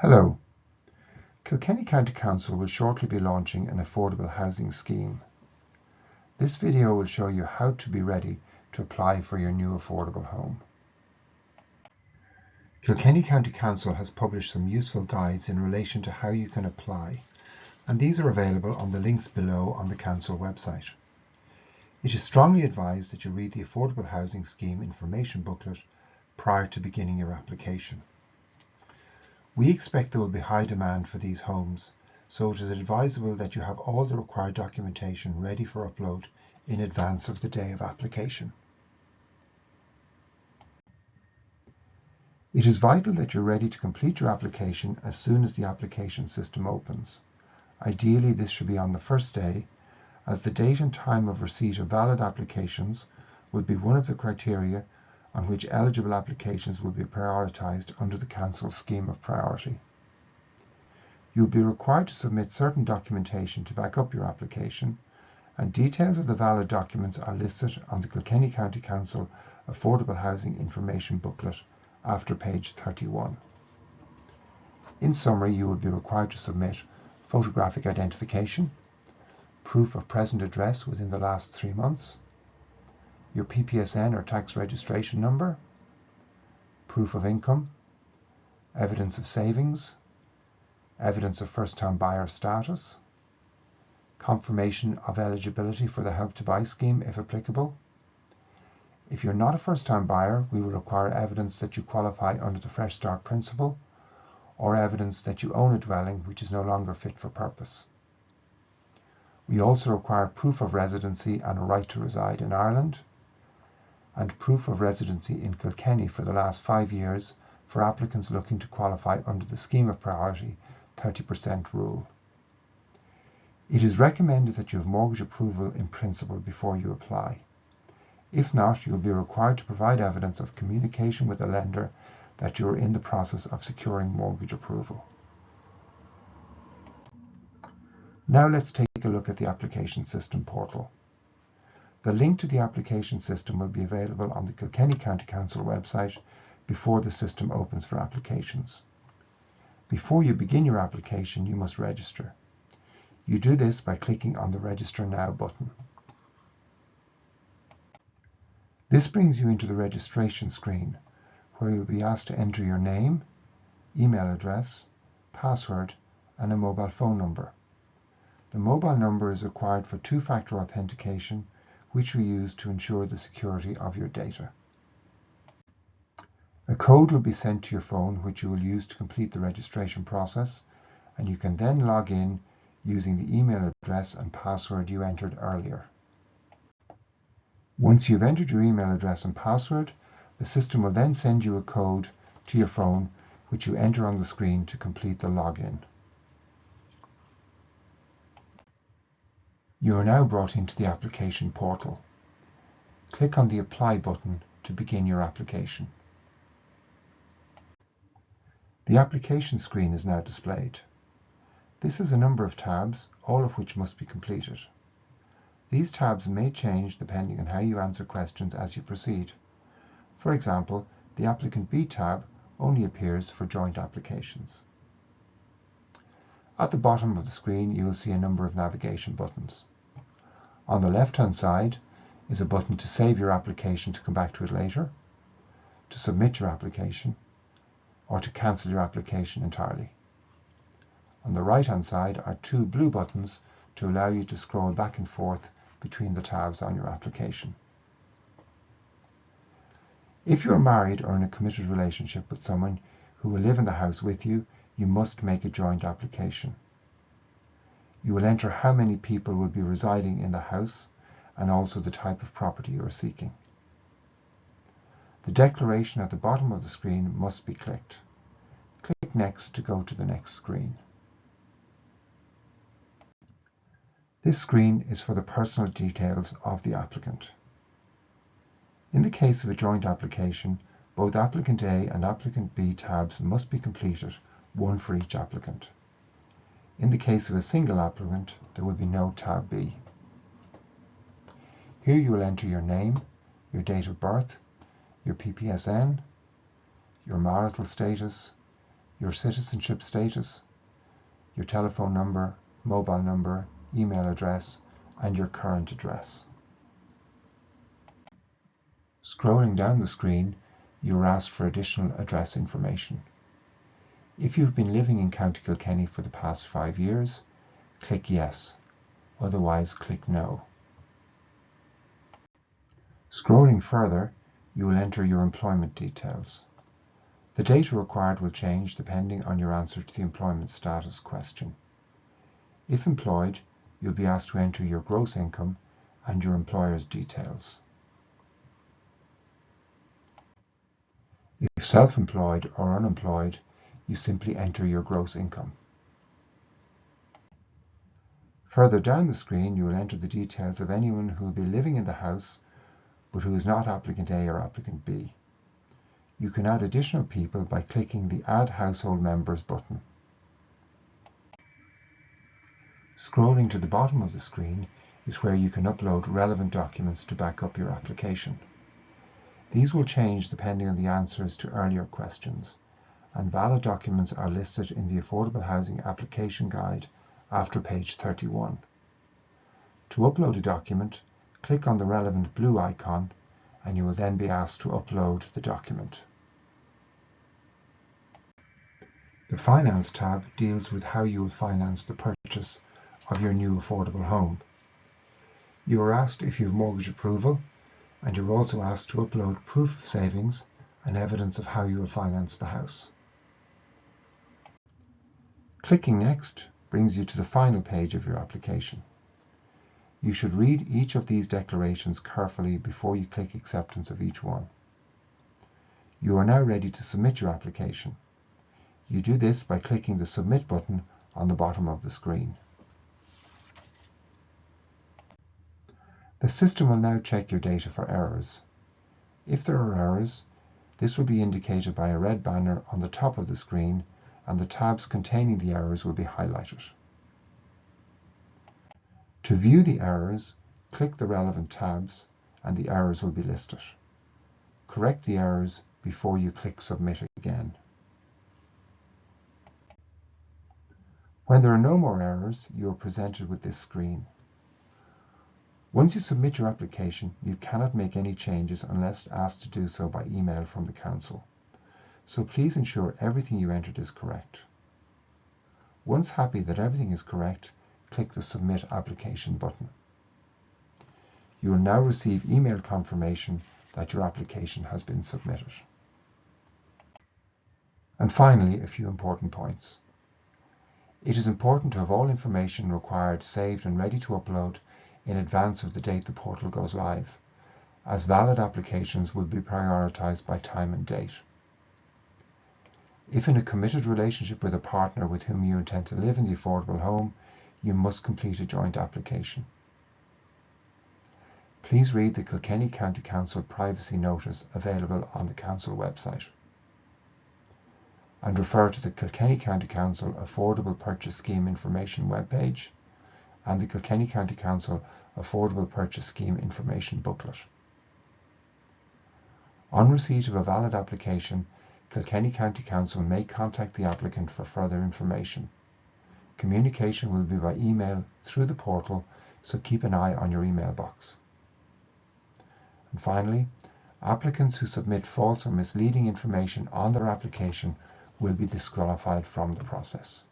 Hello. Kilkenny County Council will shortly be launching an affordable housing scheme. This video will show you how to be ready to apply for your new affordable home. Kilkenny County Council has published some useful guides in relation to how you can apply, and these are available on the links below on the Council website. It is strongly advised that you read the Affordable Housing Scheme information booklet prior to beginning your application. We expect there will be high demand for these homes, so it is advisable that you have all the required documentation ready for upload in advance of the day of application. It is vital that you're ready to complete your application as soon as the application system opens. Ideally, this should be on the first day, as the date and time of receipt of valid applications will be one of the criteria on which eligible applications will be prioritised under the Council's scheme of priority. You will be required to submit certain documentation to back up your application, and details of the valid documents are listed on the Kilkenny County Council Affordable Housing Information Booklet after page 31. In summary, you will be required to submit photographic identification, proof of present address within the last 3 months, your PPSN or tax registration number, proof of income, evidence of savings, evidence of first-time buyer status, confirmation of eligibility for the Help to Buy scheme if applicable. If you're not a first-time buyer, we will require evidence that you qualify under the Fresh Start principle, or evidence that you own a dwelling which is no longer fit for purpose. We also require proof of residency and a right to reside in Ireland, and proof of residency in Kilkenny for the last 5 years for applicants looking to qualify under the scheme of priority 30% rule. It is recommended that you have mortgage approval in principle before you apply. If not, you will be required to provide evidence of communication with the lender that you are in the process of securing mortgage approval. Now let's take a look at the application system portal. The link to the application system will be available on the Kilkenny County Council website before the system opens for applications. Before you begin your application, you must register. You do this by clicking on the Register Now button. This brings you into the registration screen, where you'll be asked to enter your name, email address, password, and a mobile phone number. The mobile number is required for two-factor authentication, which we use to ensure the security of your data. A code will be sent to your phone, which you will use to complete the registration process, and you can then log in using the email address and password you entered earlier. Once you've entered your email address and password, the system will then send you a code to your phone, which you enter on the screen to complete the login. You are now brought into the application portal. Click on the Apply button to begin your application. The application screen is now displayed. This is a number of tabs, all of which must be completed. These tabs may change depending on how you answer questions as you proceed. For example, the Applicant B tab only appears for joint applications. At the bottom of the screen, you will see a number of navigation buttons. On the left-hand side is a button to save your application to come back to it later, to submit your application, or to cancel your application entirely. On the right-hand side are 2 blue buttons to allow you to scroll back and forth between the tabs on your application. If you are married or in a committed relationship with someone who will live in the house with you, you must make a joint application. You will enter how many people will be residing in the house and also the type of property you are seeking. The declaration at the bottom of the screen must be clicked. Click Next to go to the next screen. This screen is for the personal details of the applicant. In the case of a joint application, both Applicant A and Applicant B tabs must be completed, one for each applicant. In the case of a single applicant, there will be no tab B. Here you will enter your name, your date of birth, your PPSN, your marital status, your citizenship status, your telephone number, mobile number, email address, and your current address. Scrolling down the screen, you are asked for additional address information. If you've been living in County Kilkenny for the past 5 years, click Yes, otherwise click No. Scrolling further, you will enter your employment details. The data required will change depending on your answer to the employment status question. If employed, you'll be asked to enter your gross income and your employer's details. If self-employed or unemployed, you simply enter your gross income. Further down the screen, you will enter the details of anyone who will be living in the house but who is not applicant A or applicant B. You can add additional people by clicking the Add Household Members button. Scrolling to the bottom of the screen is where you can upload relevant documents to back up your application. These will change depending on the answers to earlier questions, and valid documents are listed in the Affordable Housing Application Guide after page 31. To upload a document, click on the relevant blue icon and you will then be asked to upload the document. The Finance tab deals with how you will finance the purchase of your new affordable home. You are asked if you have mortgage approval, and you're also asked to upload proof of savings and evidence of how you will finance the house. Clicking Next brings you to the final page of your application. You should read each of these declarations carefully before you click acceptance of each one. You are now ready to submit your application. You do this by clicking the Submit button on the bottom of the screen. The system will now check your data for errors. If there are errors, this will be indicated by a red banner on the top of the screen, and the tabs containing the errors will be highlighted. To view the errors, click the relevant tabs and the errors will be listed. Correct the errors before you click Submit again. When there are no more errors, you are presented with this screen. Once you submit your application, you cannot make any changes unless asked to do so by email from the Council. So please ensure everything you entered is correct. Once happy that everything is correct, click the Submit Application button. You will now receive email confirmation that your application has been submitted. And finally, a few important points. It is important to have all information required saved and ready to upload in advance of the date the portal goes live, as valid applications will be prioritised by time and date. If in a committed relationship with a partner with whom you intend to live in the affordable home, you must complete a joint application. Please read the Kilkenny County Council privacy notice available on the Council website, and refer to the Kilkenny County Council Affordable Purchase Scheme Information webpage and the Kilkenny County Council Affordable Purchase Scheme Information booklet. On receipt of a valid application, Kilkenny County Council may contact the applicant for further information. Communication will be by email through the portal, so keep an eye on your email box. And finally, applicants who submit false or misleading information on their application will be disqualified from the process.